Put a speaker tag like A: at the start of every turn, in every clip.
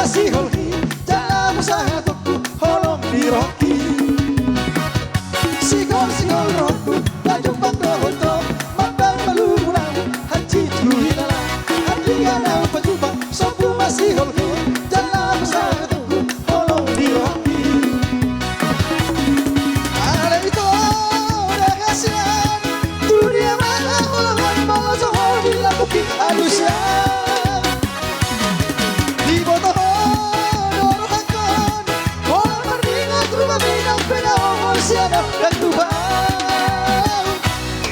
A: masih holki dalam usaha toko holong di roki. Sigol roku baju pando hoto mampai malulang haji tuhinala haji gana pajuba sopu masih holki dalam usaha toko holong di roki. Ada itu udah kasihan dunia mana holongan malah sohor di labuki alusya. Siapa dan Tuhan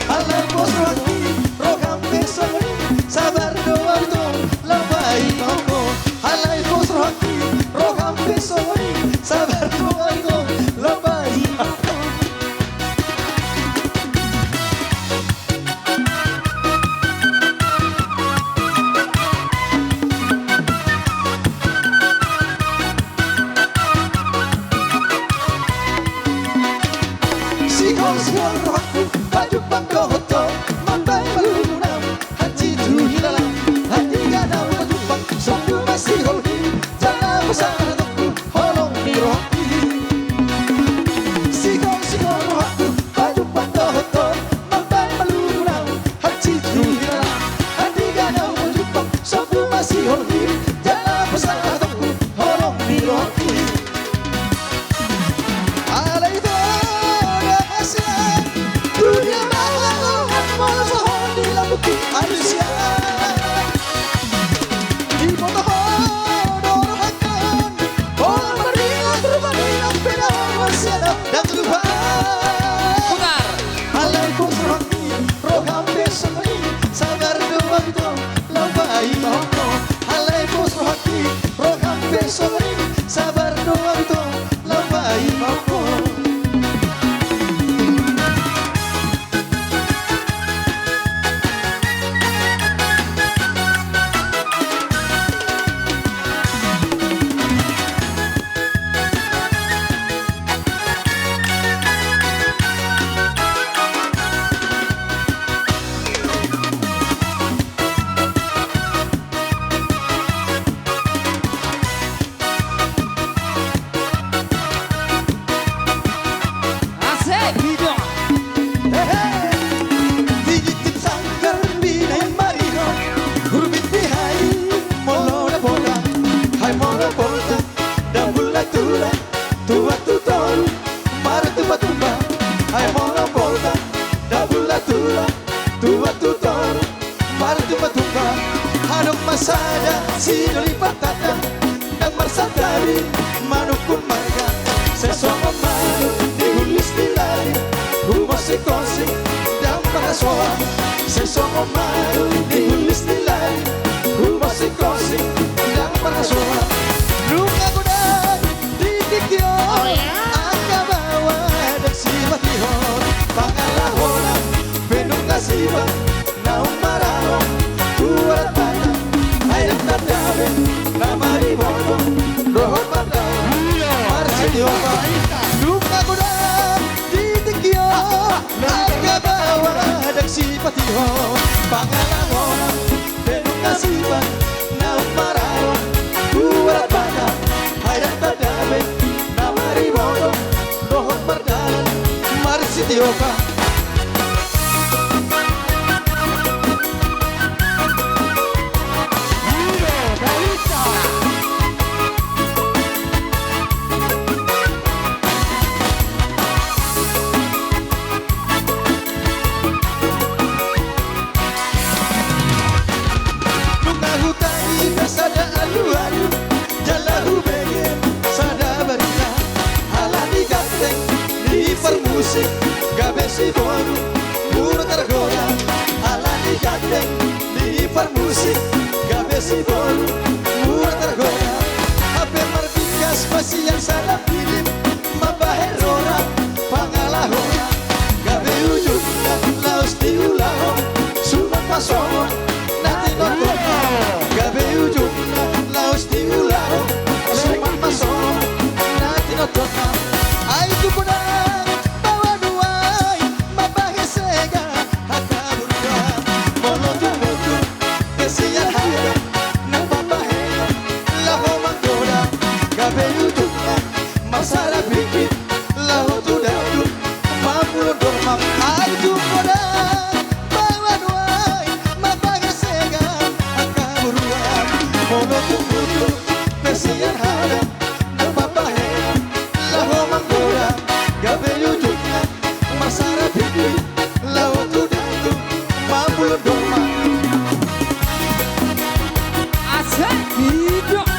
A: Allah bos rohani program besok sabar doa itu labai mau Allah bos rohani program besok sabar doa itu labai mau. Sigol roku baju pangko hoto mampai malumunam haji tuhinala haji gana pajuba sopu masih holki dalam usaha toko holong di roki. Sigol roku baju pangko hoto mampai malumunam haji tuhinala haji gana pajuba sopu masih holki dalam usaha toko holong di roki. Dunia mahal, malah sohor di labuki alusya. Di potohon dorohakan, orang beringat rumah inang beda masyarakat dan Tuhan.
B: Putar.
A: Alaikum rohani, program besok ini sabar doa itu labai mau. Alaikum rohani, program besok ini sabar doa itu labai mau. Hanok masada sinoli patata dan marsatari manukun marga sesama manu dihulis dilari rumah sekosi dan parasoa sesama manu dihulis dilari rumah sekosi dan parasoa lunga kuda ditikio angka bawa dan simatihon pangalahona penung kasiba naung marano kuat pada ayat tadawe nama dibono roh pada marsidio luka kuda ditikio naga bawa dak sipatiho pangalangon penung kasiba naung marano kuat pada ayat tadawe nama dibono roh pada marsidio sada alu-alu jalahu bege sada berita hala di ganteng di permusik gabesi sian hadang nang babahe laho manggoda gabe ujungnya masara bibi laho tudantu mabul doma
B: asik hidup.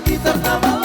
A: Kita nama